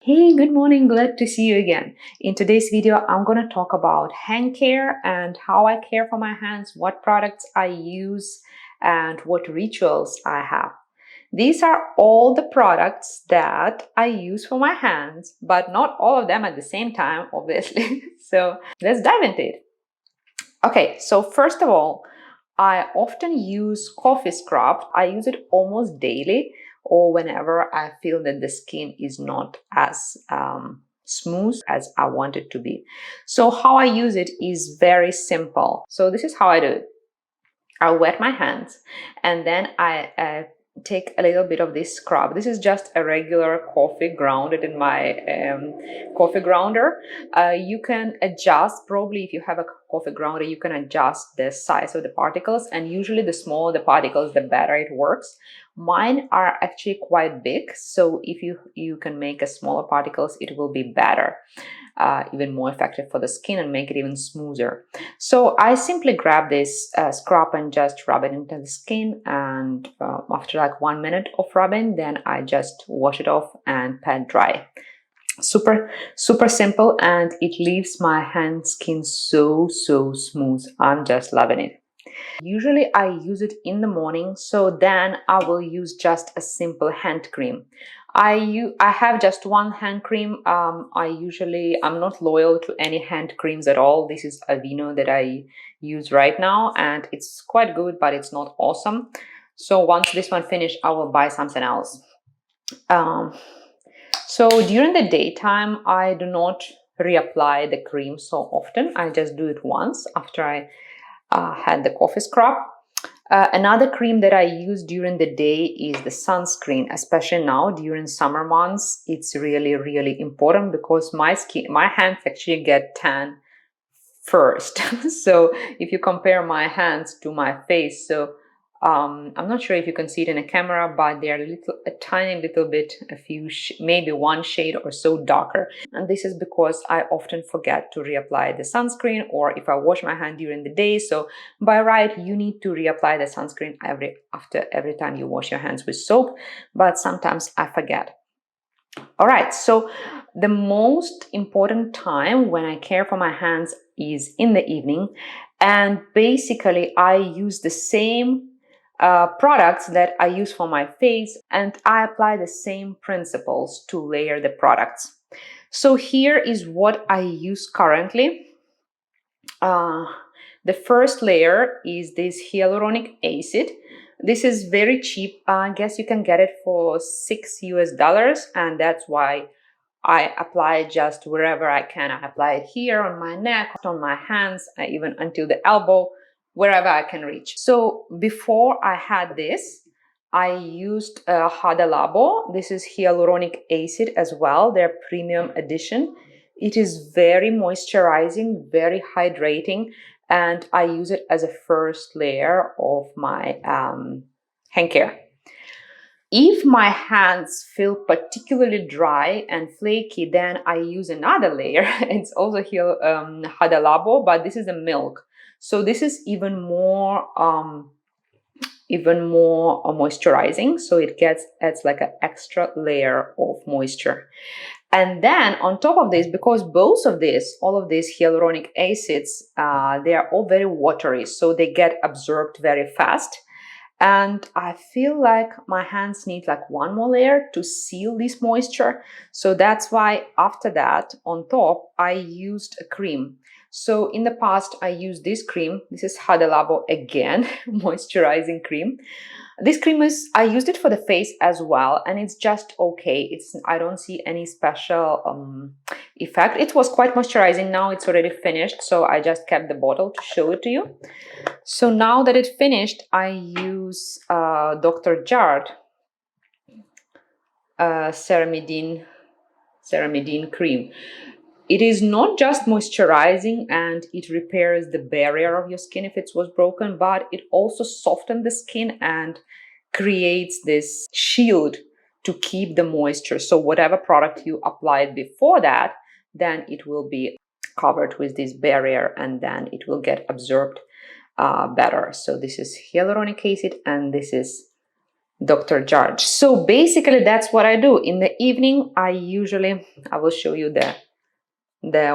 Hey, good morning. Glad to see you again. In today's video, I'm going to talk about hand care and how I care for my hands, what products I use, and what rituals I have. These are all the products that I use for my hands, but not all of them at the same time, obviously. So let's dive into it. Okay, so first of all, I often use coffee scrub. I use it almost daily or whenever I feel that the skin is not as smooth as I want it to be. So how I use it is very simple. So this is how I do it. I wet my hands and then I take a little bit of this scrub. This is just a regular coffee grounded in my coffee grounder. You can adjust, probably if you have a coffee grounder, you can adjust the size of the particles, and usually the smaller the particles, the better it works. Mine are actually quite big, so if you can make a smaller particles, it will be better. Even more effective for the skin and make it even smoother. So I simply grab this scrub and just rub it into the skin, and after like 1 minute of rubbing, then I just wash it off and pat dry. Super simple, and it leaves my hand skin so smooth. I'm just loving it. Usually I use it in the morning, so then I will use just a simple hand cream. I have just one hand cream. I'm not loyal to any hand creams at all. This is Aveeno that I use right now, and it's quite good, but it's not awesome. So once this one finished, I will buy something else. Um, so during the daytime, I do not reapply the cream so often. I just do it once after I had the coffee scrub. Another cream that I use during the day is the sunscreen, especially now during summer months. It's really important because my hands actually get tan first. So if you compare my hands to my face, so I'm not sure if you can see it in a camera, but they're a tiny little bit, maybe one shade or so darker. And this is because I often forget to reapply the sunscreen, or if I wash my hand during the day. So by right, you need to reapply the sunscreen after every time you wash your hands with soap, but sometimes I forget. All right, so the most important time when I care for my hands is in the evening, and basically I use the same products that I use for my face, and I apply the same principles to layer the products. So here is what I use currently. The first layer is this hyaluronic acid. This is very cheap. I guess you can get it for $6, and that's why I apply it just wherever I can. I apply it here on my neck, on my hands, even until the elbow, wherever I can reach. So before I had this, I used HadaLabo. This is hyaluronic acid as well, their premium edition. It is very moisturizing, very hydrating, and I use it as a first layer of my hand care. If my hands feel particularly dry and flaky, then I use another layer. It's also here HadaLabo, but this is a milk. So this is even more moisturizing. So it adds like an extra layer of moisture. And then on top of this, because all of these hyaluronic acids, they are all very watery, so they get absorbed very fast. And I feel like my hands need like one more layer to seal this moisture. So that's why after that, on top, I used a cream. So in the past, I used this cream. This is HadaLabo again, moisturizing cream. This cream I used it for the face as well, and it's just okay. I don't see any special effect. It was quite moisturizing. Now it's already finished, so I just kept the bottle to show it to you. So now that it's finished, I use Dr. Jart Ceramidin cream. It is not just moisturizing and it repairs the barrier of your skin if it was broken, but it also softens the skin and creates this shield to keep the moisture. So whatever product you applied before that, then it will be covered with this barrier and then it will get absorbed better. So this is hyaluronic acid and this is Dr. Jart. So basically that's what I do. In the evening, I will show you the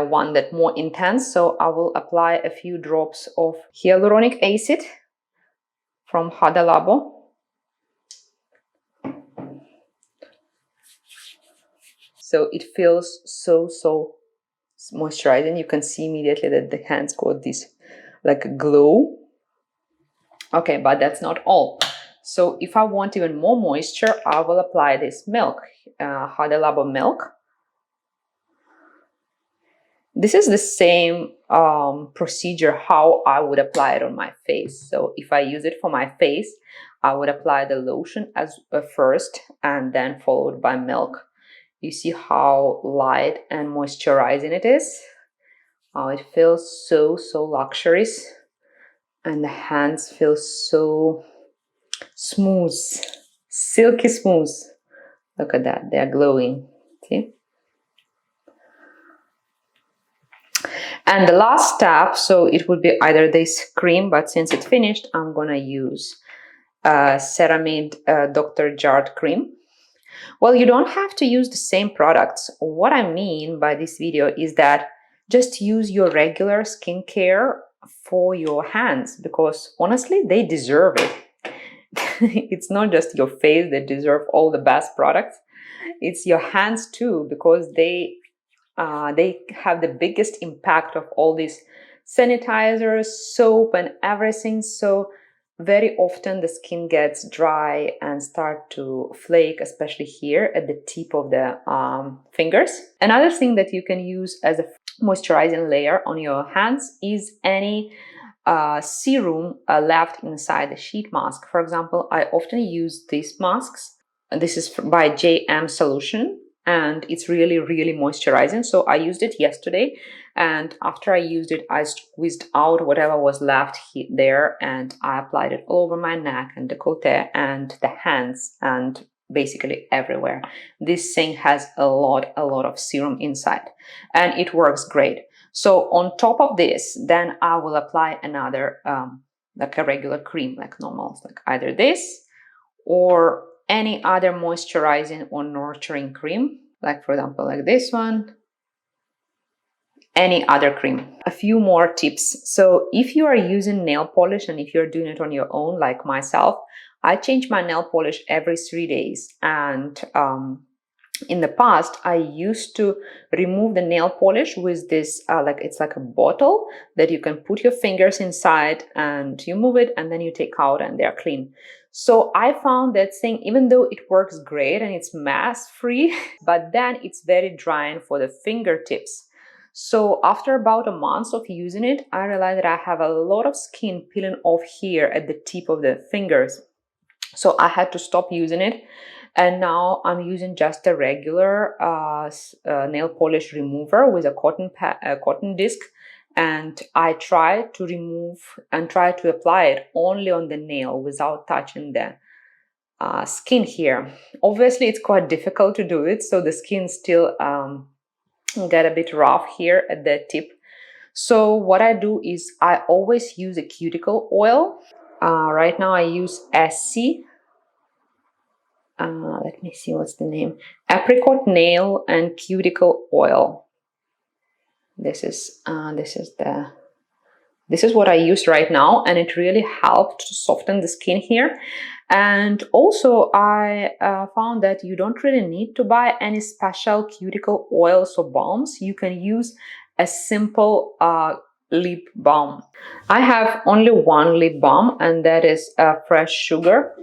one that more intense. So I will apply a few drops of hyaluronic acid from HadaLabo. So it feels so moisturizing. You can see immediately that the hands got this like glow. Okay, but that's not all. So if I want even more moisture, I will apply this milk, HadaLabo milk. This is the same procedure how I would apply it on my face. So if I use it for my face, I would apply the lotion as first and then followed by milk. You see how light and moisturizing it is? Oh, it feels so luxurious, and the hands feel so smooth, silky smooth. Look at that, they're glowing. See? And the last step, so it would be either this cream, but since it's finished, I'm gonna use Ceramid Dr. Jart cream. Well, you don't have to use the same products. What I mean by this video is that just use your regular skincare for your hands, because honestly, they deserve it. It's not just your face that deserve all the best products. It's your hands too, because they have the biggest impact of all these sanitizers, soap, and everything. So very often the skin gets dry and start to flake, especially here at the tip of the fingers. Another thing that you can use as a moisturizing layer on your hands is any serum left inside the sheet mask. For example, I often use these masks. This is by JM Solution, and it's really moisturizing. So I used it yesterday, and after I used it, I squeezed out whatever was left there, and I applied it all over my neck and décolleté and the hands and basically everywhere. This thing has a lot of serum inside, and it works great. So on top of this, then I will apply another like a regular cream, like normal, like either this or any other moisturizing or nurturing cream, like for example, like this one, any other cream. A few more tips. So if you are using nail polish and if you're doing it on your own, like myself, I change my nail polish every 3 days. And in the past, I used to remove the nail polish with this, it's like a bottle that you can put your fingers inside and you move it and then you take out and they're clean. So I found that thing, even though it works great and it's mass free, but then it's very drying for the fingertips. So after about a month of using it, I realized that I have a lot of skin peeling off here at the tip of the fingers. So I had to stop using it. And now I'm using just a regular nail polish remover with a cotton disc. And I try to remove and try to apply it only on the nail without touching the skin here. Obviously, it's quite difficult to do it, so the skin still get a bit rough here at the tip. So what I do is I always use a cuticle oil. Right now I use SC. Let me see what's the name. Apricot nail and cuticle oil. This is what I use right now, and it really helped to soften the skin here. And also I found that you don't really need to buy any special cuticle oils or balms. You can use a simple lip balm. I have only one lip balm, and that is fresh sugar.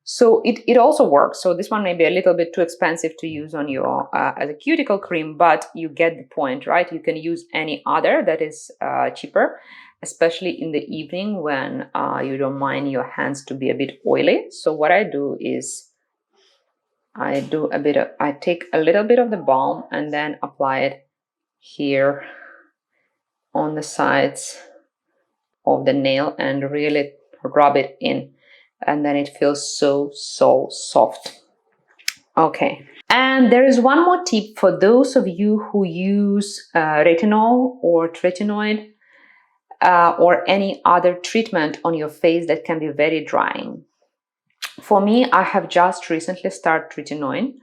So it also works. So this one may be a little bit too expensive to use on your as a cuticle cream, but you get the point, right? You can use any other that is cheaper, especially in the evening when you don't mind your hands to be a bit oily. So what I do is I take a little bit of the balm and then apply it here on the sides of the nail and really rub it in. And then it feels so soft. Okay, and there is one more tip for those of you who use retinol or tretinoin or any other treatment on your face that can be very drying. For me, I have just recently started Tretinoin,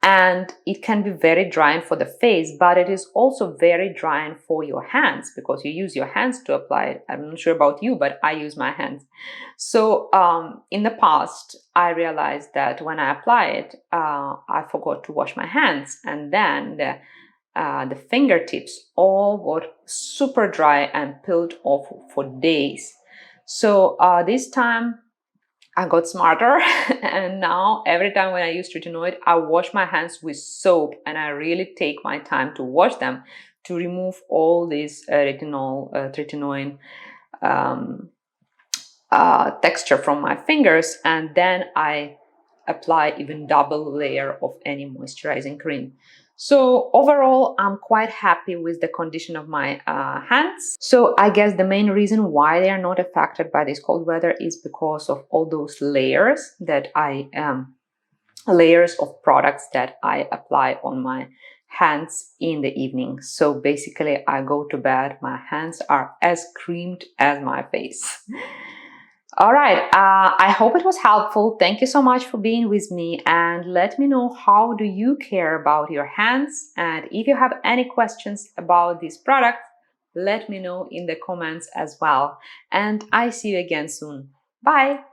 and it can be very drying for the face, but it is also very drying for your hands because you use your hands to apply it. I'm not sure about you, but I use my hands. So in the past, I realized that when I apply it, I forgot to wash my hands, and then the fingertips all got super dry and peeled off for days. So this time I got smarter, and now every time when I use tretinoid, I wash my hands with soap, and I really take my time to wash them to remove all this tretinoin texture from my fingers, and then I apply even double layer of any moisturizing cream. So overall, I'm quite happy with the condition of my hands. So I guess the main reason why they are not affected by this cold weather is because of all those layers that layers of products that I apply on my hands in the evening. So basically, I go to bed, my hands are as creamed as my face. All right, I hope it was helpful. Thank you so much for being with me, and let me know how do you care about your hands, and if you have any questions about this product, let me know in the comments as well. And I see you again soon. Bye!